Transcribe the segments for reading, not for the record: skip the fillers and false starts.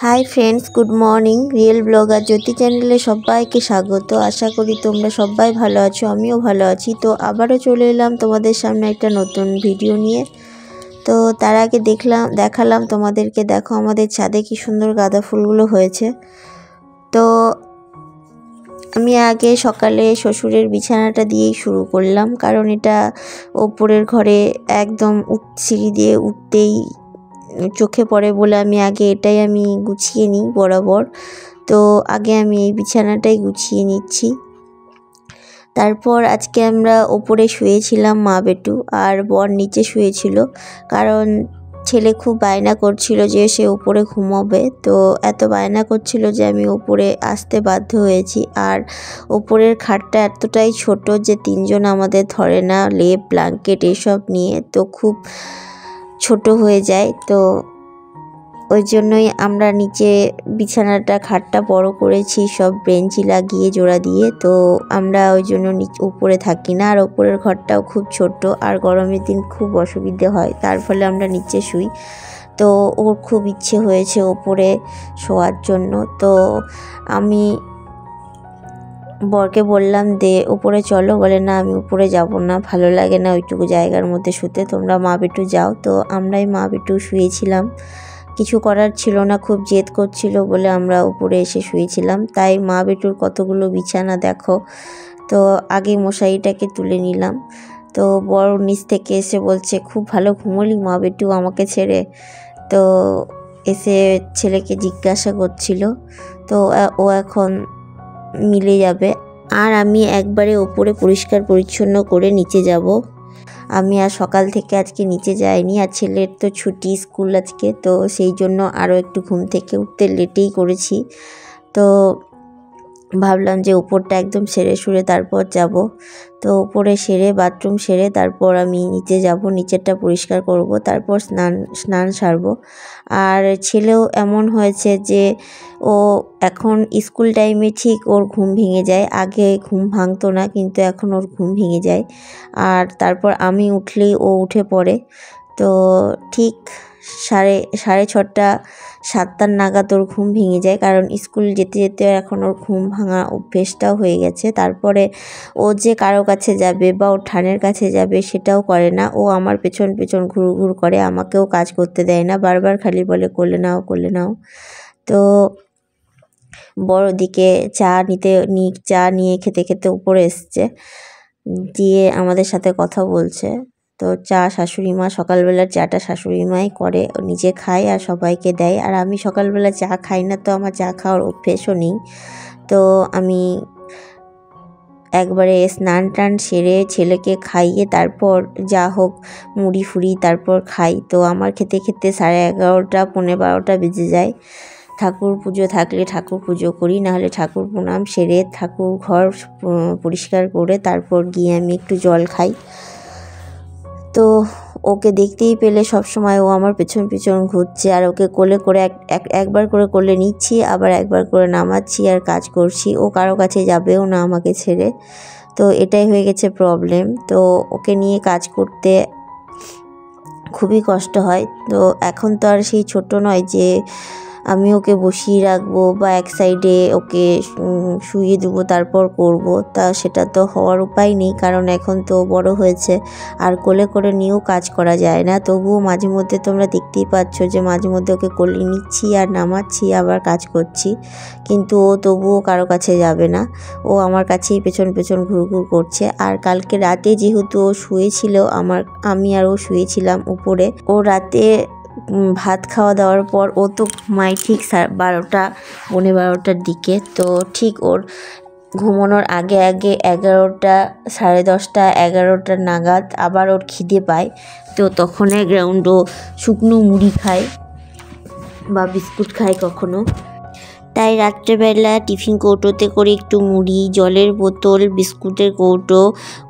High friends, good morning. Real blogger Jyoti চ্যানেলে সবাইকে স্বাগত। আশা করি তোমরা সবাই ভালো আছো, আমিও ভালো আছি। তো আবারও চলে এলাম তোমাদের সামনে একটা নতুন ভিডিও নিয়ে। তো তার আগে দেখালাম তোমাদেরকে, দেখো আমাদের ছাদে কি সুন্দর গাঁদা ফুলগুলো হয়েছে। তো আমি আগে সকালে শ্বশুরের বিছানাটা দিয়েই শুরু করলাম, কারণ এটা ওপরের ঘরে একদম সিঁড়ি দিয়ে উঠতেই চোখে পড়ে বলে আমি আগে এটাই গুছিয়ে নিই বরাবর। তো আগে আমি এই বিছানাটাই গুছিয়ে নিচ্ছি। তারপর আজকে আমরা ওপরে শুয়েছিলাম মা বেটু, আর বর নিচে শুয়েছিল, কারণ ছেলে খুব বায়না করছিল যে সে উপরে ঘুমোবে। তো এত বায়না করছিল যে আমি উপরে আসতে বাধ্য হয়েছি। আর ওপরের খাটটা এতটাই ছোট যে তিনজন আমাদের ধরে না, লেপ ব্ল্যাঙ্কেট এসব নিয়ে, তো খুব ছোট হয়ে যায়। তো ওই জন্যই আমরা নিচে বিছানাটা খাটটা বড় করেছি, সব বেঞ্চি লাগিয়ে জোড়া দিয়ে। তো আমরা ওই জন্য উপরে থাকি না, আর উপরের ঘরটাও খুব ছোট, আর গরমের দিন খুব অসুবিধে হয়, তার ফলে আমরা নিচে শুই। তো ওর খুব ইচ্ছে হয়েছে ওপরে শোয়ার জন্য। তো আমি বরকে বললাম দে উপরে চলো, বলে না আমি উপরে যাব না, ভালো লাগে না ওইটুকু জায়গার মধ্যে শুতে, তোমরা মা বেটু যাও। তো আমরাই মা বেটু শুয়েছিলাম, কিছু করার ছিল না, খুব জেদ করছিল বলে আমরা উপরে এসে শুয়েছিলাম। তাই মা বেটুর কতগুলো বিছানা দেখো। তো আগে মশারিটাকে তুলে নিলাম। তো বড় নিচ থেকে এসে বলছে খুব ভালো ঘুমোলি মা বেটু আমাকে ছেড়ে। তো এসে ছেলেকে জিজ্ঞাসা করছিল। তো ও এখন মিলে যাবে, আর আমি একবারে ওপরে পরিষ্কার পরিচ্ছন্ন করে নিচে যাব। আমি আর সকাল থেকে আজকে নিচে যাইনি, আর ছেলের তো ছুটি স্কুল আজকে, তো সেই জন্য আরও একটু ঘুম থেকে উঠতে লেটেই করেছি। তো ভাবলাম যে উপরটা একদম সেরে সুরে তারপর যাব। তো উপরে সেরে বাথরুম সেরে তারপর আমি নিচে যাব, নিচেরটা পরিষ্কার করব, তারপর স্নান সারবো। আর ছেলেও এমন হয়েছে যে ও এখন স্কুল টাইমে ঠিক ওর ঘুম ভেঙে যায়। আগে ঘুম ভাঙতো না, কিন্তু এখন ওর ঘুম ভেঙে যায়। আর তারপর আমি উঠলেই ও উঠে পড়ে। তো ঠিক সাড়ে ছটা 7টা নাগাদ ওর ঘুম ভেঙে যায়, কারণ স্কুল যেতে যেতে এখন ওর ঘুম ভাঙা অভ্যেসটাও হয়ে গেছে। তারপরে ও যে কারো কাছে যাবে বা ওর ঠানের কাছে যাবে সেটাও করে না, ও আমার পেছন পেছন ঘুর করে, আমাকেও কাজ করতে দেয় না, বারবার খালি বলে কোলে নাও কোলে নাও। তো বড় দিকে চা নিয়ে খেতে খেতে উপরে এসছে, দিয়ে আমাদের সাথে কথা বলছে। তো চা শাশুড়ি মা, সকালবেলার চাটা শাশুড়ি মাই করে, নিজে খায় আর সবাইকে দেয়। আর আমি সকালবেলা চা খাই না, তো আমার চা খাওয়ার অভ্যেসও নেই। তো আমি একবারে স্নান টান সেরে ছেলেকে খাইয়ে তারপর যা হোক মুড়ি ফুড়ি তারপর খাই। তো আমার খেতে খেতে 11:30 12:15 বেজে যায়। ঠাকুর পুজো থাকলে ঠাকুর পুজো করি, নাহলে ঠাকুর প্রণাম সেরে ঠাকুর ঘর পরিষ্কার করে তারপর গিয়ে আমি একটু জল খাই। তো ওকে দেখতেই পেলে সবসময় ও আমার পেছন পেছন ঘুরছে, আর ওকে কোলে করে একবার করে কোলে নিচ্ছি, আবার একবার করে নামাচ্ছি আর কাজ করছি। ও কারো কাছে যাবেও না আমাকে ছেড়ে। তো এটাই হয়ে গেছে প্রবলেম। তো ওকে নিয়ে কাজ করতে খুবই কষ্ট হয়। তো এখন তো আর সেই ছোট নয় যে আমি ওকে বসিয়ে রাখবো বা এক সাইডে ওকে শুইয়ে দেবো তারপর করব, তা সেটা তো হওয়ার উপায় নেই, কারণ এখন তো বড় হয়েছে আর কোলে করে নিয়েও কাজ করা যায় না। তবুও মাঝে মধ্যে তোমরা দেখতেই পাচ্ছ যে মাঝে মধ্যে ওকে কোলে নিচ্ছি আর নামাচ্ছি, আবার কাজ করছি, কিন্তু ও তবুও কারো কাছে যাবে না, ও আমার কাছেই পেছন পেছন ঘুরঘুর করছে। আর কালকে রাতে যেহেতু ও শুয়েছিল, আমি আর ও শুয়েছিলাম উপরে, ও রাতে ভাত খাওয়া দাওয়ার পর ও তো ঘুমায় ঠিক 12টা 12:15 দিকে। তো ঠিক ওর ঘুমানোর আগে 11টা 10:30 11টা নাগাদ আবার ওর খিদে পায়। তো তখন গ্রাউন্ড ও শুকনো মুড়ি খায় বা বিস্কুট খায় কখনো। তাই রাত্রেবেলা টিফিন কৌটোতে করে একটু মুড়ি, জলের বোতল, বিস্কুটের কৌটো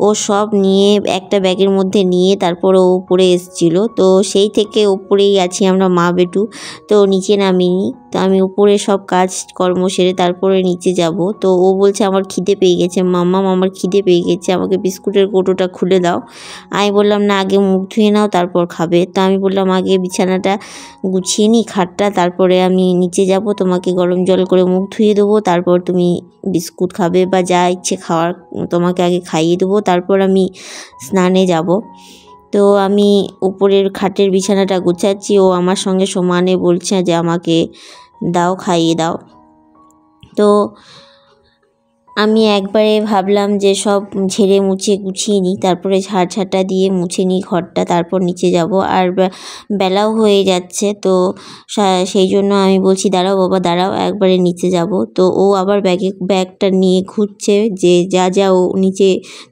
ও সব নিয়ে একটা ব্যাগের মধ্যে নিয়ে তারপর ও উপরে এসেছিলো। তো সেই থেকে উপরেই আছি আমরা মা বেটু, তো নিচে নামিনি। তো আমি উপরে সব কাজকর্ম সেরে তারপরে নিচে যাব। তো ও বলছে আমার খিদে পেয়ে গেছে, মাম্মাম আমার খিদে পেয়ে গেছে, আমাকে বিস্কুটের কৌটোটা খুলে দাও। আমি বললাম না, আগে মুখ ধুয়ে নাও তারপর খাবে। তো আমি বললাম আগে বিছানাটা গুছিয়ে নিই, খাটটা, তারপরে আমি নিচে যাব, তোমাকে গরম জল করে মুখ ধুয়ে দেবো, তারপর তুমি বিস্কুট খাবে বা যা ইচ্ছে খাওয়ার তোমাকে আগে খাইয়ে দেবো, তারপর আমি স্নানে যাব। তো আমি উপরের খাটের বিছানাটা গুছাচ্ছি, ও আমার সঙ্গে সমানে বলছে যে আমাকে দাও, খাইয়ে দাও। তো আমি একবারে ভাবলাম যে সব ঝেড়ে মুছে গুছিয়ে নিই, তারপরে ঝাড়ঝাঁটা দিয়ে মুছে নিই ঘরটা, তারপর নিচে যাব। আর বেলাও হয়ে যাচ্ছে, তো সেই জন্য আমি বলছি দাঁড়াও বাবা দাঁড়াও, একবারে নিচে যাব। তো ও আবার ব্যাগটা নিয়ে ঘুরছে, যে যা যা ও নিচে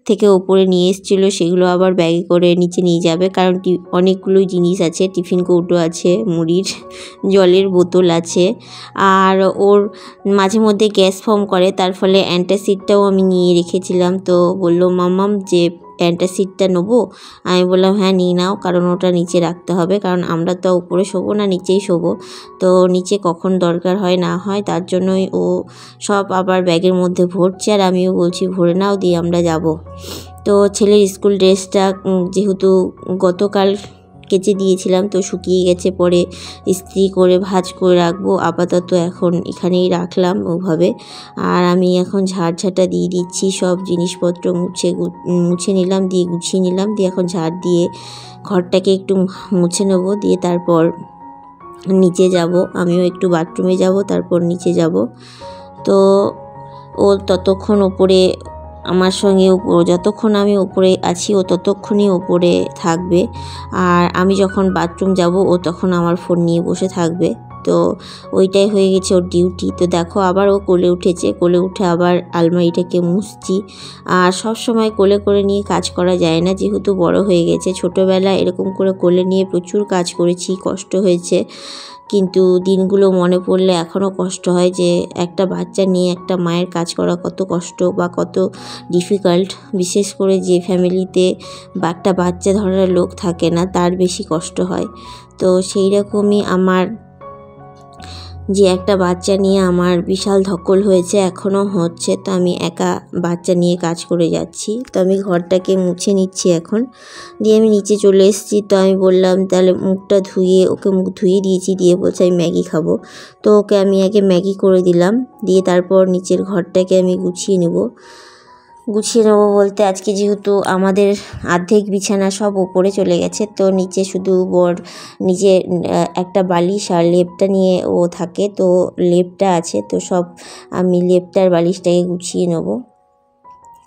থেকে ওপরে নিয়ে এসেছিলো সেগুলো আবার ব্যাগে করে নিচে নিয়ে যাবে, কারণ অনেকগুলো জিনিস আছে, টিফিন কৌটো আছে, মুড়ির জলের বোতল আছে, আর ওর মাঝে মধ্যে গ্যাস ফর্ম করে, তার ফলে অ্যান্টাসিডটাও আমি নিয়ে রেখেছিলাম। তো বললো মাম্মাম যে অ্যান্টাসিডটা নেবো। আমি বললাম হ্যাঁ নিয়ে নাও, কারণ ওটা নিচে রাখতে হবে, কারণ আমরা তো উপরে শোবো না, নিচেই শোবো। তো নিচে কখন দরকার হয় না হয়, তার জন্যই ও সব আবার ব্যাগের মধ্যে ভরছে, আর আমিও বলছি ভরে নাও, দিয়ে আমরা যাব। তো ছেলের স্কুল ড্রেসটা যেহেতু গতকাল কেচে দিয়েছিলাম, তো শুকিয়ে গেছে, পরে ইস্ত্রি করে ভাঁজ করে রাখবো, আপাতত এখন এখানেই রাখলাম ওভাবে। আর আমি এখন ঝাড়ঝাঁটা দিয়ে দিচ্ছি, সব জিনিসপত্র মুছে নিলাম, দিয়ে গুছিয়ে নিলাম, দিয়ে এখন ঝাড় দিয়ে ঘরটাকে একটু মুছে নেবো, দিয়ে তারপর নিচে যাব। আমিও একটু বাথরুমে যাব, তারপর নিচে যাব। তো ও ততক্ষণ ওপরে আমার সঙ্গে, যতক্ষণ আমি ওপরে আছি ও ততক্ষণই ওপরে থাকবে, আর আমি যখন বাথরুম যাব ও তখন আমার ফোন নিয়ে বসে থাকবে। তো ওইটাই হয়ে গেছে ওর ডিউটি। তো দেখো আবার ও কোলে উঠেছে, কোলে উঠে আবার আলমারিটাকে মুছছি। আর সব সময় কোলে করে নিয়ে কাজ করা যায় না, যেহেতু বড় হয়ে গেছে। ছোটোবেলায় এরকম করে কোলে নিয়ে প্রচুর কাজ করেছি, কষ্ট হয়েছে, কিন্তু দিনগুলো মনে পড়লে এখনও কষ্ট হয় যে একটা বাচ্চা নিয়ে একটা মায়ের কাজ করা কত কষ্ট বা কত ডিফিকাল্ট। বিশেষ করে যে ফ্যামিলিতে বা একটা বাচ্চা ধরার লোক থাকে না, তার বেশি কষ্ট হয়। তো সেই রকমই আমার যে একটা বাচ্চা নিয়ে আমার বিশাল ধকল হয়েছে, এখনও হচ্ছে। তো আমি একা বাচ্চা নিয়ে কাজ করে যাচ্ছি। তো আমি ঘরটাকে মুছে নিচ্ছি এখন, দিয়ে আমি নিচে চলে এসেছি। তো আমি বললাম তাহলে মুখটা ধুয়ে, ওকে মুখ ধুয়ে দিয়েছি, দিয়ে বলছে আমি ম্যাগি খাবো। তো ওকে আমি আগে ম্যাগি করে দিলাম, দিয়ে তারপর নিচের ঘরটাকে আমি গুছিয়ে নেব বলতে আজকে যেহেতু আমাদের অর্ধেক বিছানা সব ওপরে চলে গেছে, তো নিচে শুধু নিচে একটা বালিশ আর লেপটা নিয়ে ও থাকে, তো লেপটা আছে, তো সব আমি লেপটার বালিশটাকে গুছিয়ে নেব।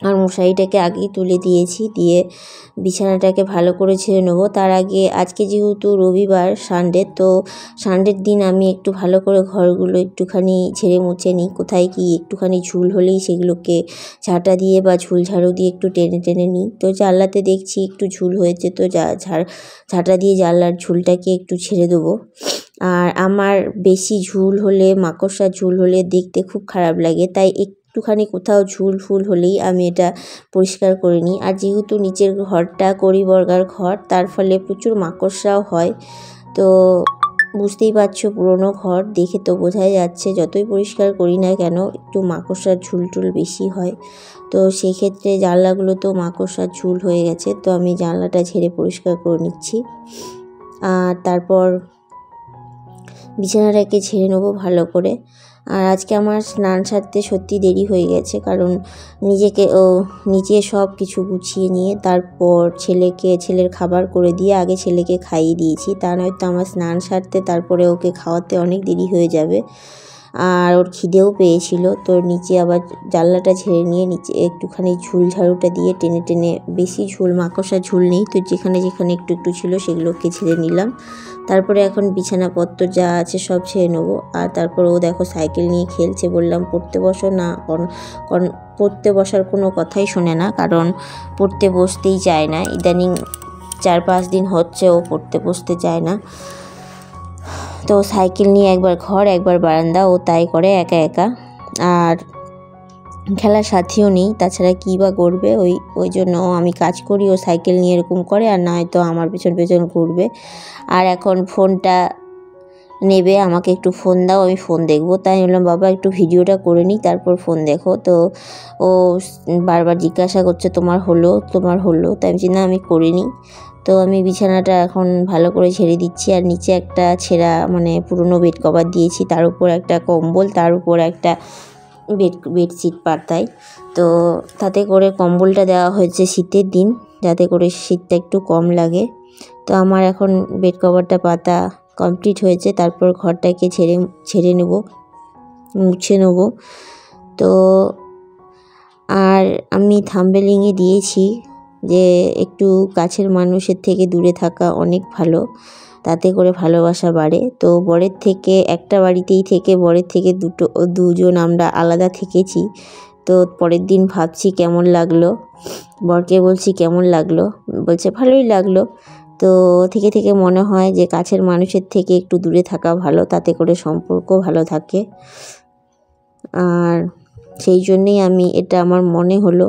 আর মশারিটাকে আগেই তুলে দিয়েছি, দিয়ে বিছানাটাকে ভালো করে ঝেড়ে নেবো। তার আগে আজকে যেহেতু রবিবার, সানডে, তো সানডের দিন আমি একটু ভালো করে ঘরগুলো একটুখানি ঝেড়ে মুছে নিই। কোথায় কি একটুখানি ঝুল হলেই সেগুলোকে ঝাঁটা দিয়ে বা ঝুল ঝাড়ু দিয়ে একটু টেনে টেনে নিই। তো জানলাতে দেখছি একটু ঝুল হয়েছে, তো ঝাঁটা দিয়ে জানলার ঝুলটাকে একটু ছেড়ে দেবো। আর আমার বেশি ঝুল হলে, মাকড়সার ঝুল হলে দেখতে খুব খারাপ লাগে, তাই একটুখানি কোথাও ঝুল ফুল হলেই আমি এটা পরিষ্কার করে নিই। আর যেহেতু নিচের ঘরটা কড়ি বর্গার ঘর, তার ফলে প্রচুর মাকড়সাও হয়। তো বুঝতেই পারছো, পুরনো ঘর দেখে তো বোঝাই যাচ্ছে, যতই পরিষ্কার করি না কেন একটু মাকড়সার ঝুল টুল বেশি হয়। তো সেক্ষেত্রে জানলাগুলোতেও মাকড়সার ঝুল হয়ে গেছে, তো আমি জানলাটা ঝেড়ে পরিষ্কার করে নিচ্ছি। আর তারপর বিছানাটাকে ঝেড়ে নেবো ভালো করে। আর আজকে আমার স্নান সারতে সত্যি দেরি হয়ে গেছে, কারণ নিচে সব কিছু গুছিয়ে নিয়ে তারপর ছেলের খাবার করে দিয়ে আগে ছেলেকে খাইয়ে দিয়েছি, তা নয়তো আমার স্নান সারতে তারপরে ওকে খাওয়াতে অনেক দেরি হয়ে যাবে। আর ওর খিদেও পেয়েছিল। তো নিচে আবার জানলাটা ঝেড়ে নিয়ে নিচে একটুখানি ঝুল ঝাড়ুটা দিয়ে টেনে টেনে, বেশি ঝুল মাকড়সা ঝুল নেই, তো যেখানে যেখানে একটু একটু ছিল সেগুলোকে ঝেড়ে নিলাম। তারপরে এখন বিছানাপত্র যা আছে সব ছেড়ে নেবো। আর তারপর ও দেখো সাইকেল নিয়ে খেলছে। বললাম পড়তে বসো না, পড়তে বসার কোনো কথাই শোনে না, কারণ পড়তে বসতেই চায় না। ইদানিং 4-5 দিন হচ্ছে ও পড়তে বসতে চায় না। তো সাইকেল নিয়ে একবার ঘর একবার বারান্দা, ও তাই করে একা একা। আর খেলার সাথীও নেই, তাছাড়া কী বা করবে। ওই জন্য আমি কাজ করি, ও সাইকেল নিয়ে এরকম করে, আর নয়তো আমার পেছন পেছন ঘুরবে। আর এখন ফোনটা নেবে, আমাকে একটু ফোন দাও, আমি ফোন দেখবো। তাই বললাম বাবা একটু ভিডিওটা করে নিই, তারপর ফোন দেখো। তো ও বারবার জিজ্ঞাসা করছে তোমার হলো। তাই আমি বলছি না আমি করিনি। তো আমি বিছানাটা এখন ভালো করে ঝেড়ে দিচ্ছি, আর নিচে একটা ছেঁড়া মানে পুরনো বেড কভার দিয়েছি, তার উপর একটা কম্বল, তার উপর একটা বেডশিট পাতাই। তো তাতে করে কম্বলটা দেওয়া হয়েছে শীতের দিন, যাতে করে শীতটা একটু কম লাগে। তো আমার এখন বেড কভারটা পাতা কমপ্লিট হয়েছে, তারপর ঘরটাকে ছেড়ে নেব, মুছে নেব। তো আর আমি থাম্বনেইলে দিয়েছি যে একটু কাছের মানুষের থেকে দূরে থাকা অনেক ভালো, তাতে করে ভালোবাসা বাড়ে। তো বরের থেকে একটা বাড়িতেই থেকে বরের থেকে দুজন আমরা আলাদা থেকেছি। তো পরের দিন ভাবছি কেমন লাগলো, বরকে বলছি কেমন লাগলো, বলছে ভালোই লাগলো। তো থেকে মনে হয় যে কাছের মানুষের থেকে একটু দূরে থাকা ভালো, তাতে করে সম্পর্ক ভালো থাকে। আর সেই জন্যেই এটা আমার মনে হলো।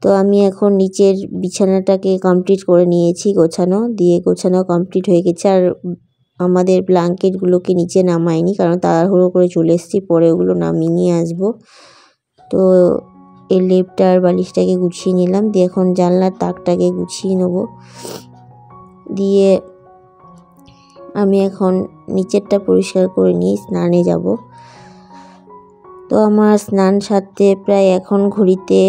তো আমি এখন নিচের বিছানাটাকে কমপ্লিট করে নিয়েছি, গোছানো কমপ্লিট হয়ে গেছে। আর আমাদের ব্ল্যাঙ্কেটগুলোকে নিচে নামাইনি, কারণ তাড়াহুড়ো করে চলে এসেছি, পরে ওগুলো নামিয়ে নিয়ে আসবো। তো এই লেপটা আর বালিশটাকে গুছিয়ে নিলাম, দিয়ে এখন জানলার তাকটাকে গুছিয়ে নেব। দিয়ে আমি এখন নিচেরটা পরিষ্কার করে নিয়ে স্নানে যাব। তো আমার স্নান সারতে প্রায় এখন ঘড়িতে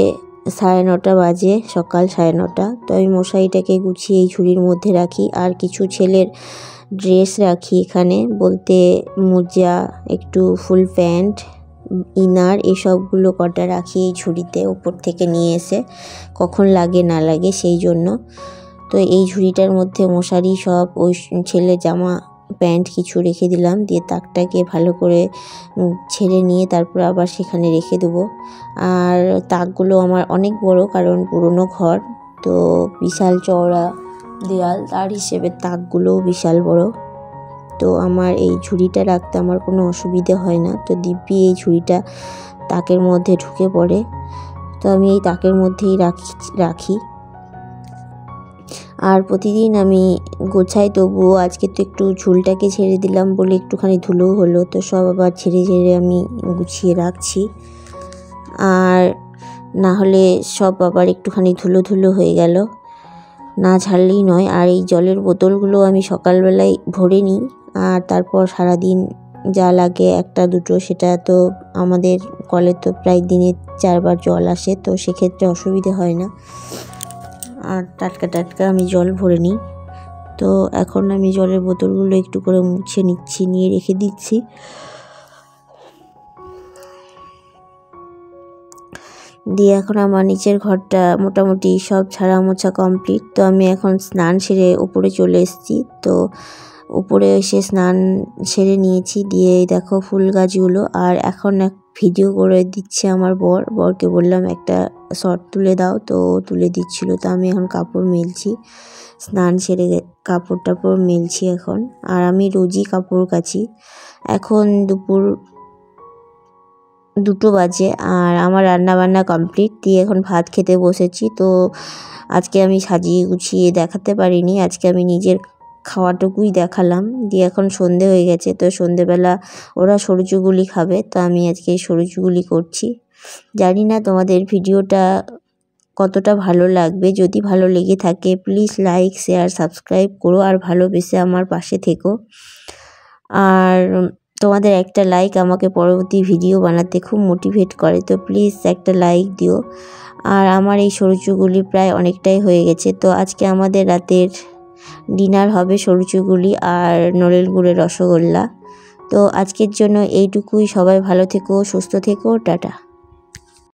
9:30 বাজে, সকাল 9:30। তো আমি মশারিটাকে গুছিয়ে এই ঝুড়ির মধ্যে রাখি, আর কিছু ছেলের ড্রেস রাখি এখানে, বলতে মোজা, একটু ফুল প্যান্ট, ইনার, এসবগুলো কটা রাখি এই ঝুড়িতে, উপর থেকে নিয়ে এসে কখন লাগে না লাগে সেই জন্য। তো এই ঝুড়িটার মধ্যে মশারি সব, ওই ছেলে জামা প্যান্ট কিছু রেখে দিলাম, দিয়ে তাকটাকে ভালো করে ছেড়ে নিয়ে তারপর আবার সেখানে রেখে দেবো। আর তাকগুলো আমার অনেক বড়, কারণ পুরনো ঘর, তো বিশাল চওড়া দেয়াল, তার হিসেবে তাকগুলোও বিশাল বড়। তো আমার এই ঝুড়িটা রাখতে আমার কোনো অসুবিধে হয় না। তো দিব্যি এই ঝুড়িটা তাকের মধ্যে ঢুকে পড়ে, তো আমি এই তাকের মধ্যেই রাখি। আর প্রতিদিন আমি গোছাই, তবুও আজকে তো একটু ঝুলটাকে ছেড়ে দিলাম বলে একটুখানি ধুলো হলো, তো সব আবার ঝেড়ে আমি গুছিয়ে রাখছি। আর না হলে সব আবার একটুখানি ধুলো হয়ে গেল, না ঝাড়লেই নয়। আর এই জলের বোতলগুলো আমি সকালবেলায় ভরে নিই, আর তারপর সারাদিন যা লাগে একটা দুটো, সেটা তো আমাদের কলে তো প্রায় দিনে 4 বার জল আসে, তো সেক্ষেত্রে অসুবিধে হয় না। আর টাটকা আমি জল ভরে নিই। তো এখন আমি জলের বোতলগুলো একটু করে মুছে নিচ্ছি, নিয়ে রেখে দিচ্ছি। দিয়ে এখন আমার নিচের ঘরটা মোটামুটি সব ছাড়া মোছা কমপ্লিট। তো আমি এখন স্নান সেরে উপরে চলে এসেছি। তো উপরে এসে স্নান সেরে নিয়েছি, দিয়ে দেখো ফুল গাছগুলো। আর এখন ভিডিও করে দিচ্ছে আমার বরকে বললাম একটা শর্ট তুলে দাও, তো তুলে দিচ্ছিল। তো আমি এখন কাপড় মেলছি, স্নান সেরে কাপড় টাপড় মেলছি এখন। আর আমি রোজই কাপড় কাচি। এখন দুপুর 2 বাজে, আর আমার রান্নাবান্না কমপ্লিট, দিয়ে এখন ভাত খেতে বসেছি। তো আজকে আমি সাজিয়ে গুছিয়ে দেখাতে পারিনি, আজকে আমি নিজের খাওয়াটুকুই দেখালাম। দিয়ে এখন সন্ধে হয়ে গেছে, তো সন্ধেবেলা ওরা সরচুগুলি খাবে, তো আমি আজকে সরচুগুলি করছি। জানি না তোমাদের ভিডিওটা কতটা ভালো লাগবে। যদি ভালো লেগে থাকে প্লিজ লাইক, শেয়ার, সাবস্ক্রাইব করো, আর ভালোবেসে আমার পাশে থেকো। আর তোমাদের একটা লাইক আমাকে পরবর্তী ভিডিও বানাতে খুব মোটিভেট করে, তো প্লিজ একটা লাইক দিও। আর আমার এই সরচুগুলি প্রায় অনেকটাই হয়ে গেছে। তো আজকে আমাদের রাতের ডিনার হবে সরচুগুলি আর নলেন গুড়ের রসগোল্লা। তো আজকের জন্য এইটুকুই। সবাই ভালো থেকো, সুস্থ থেকো, টাটা।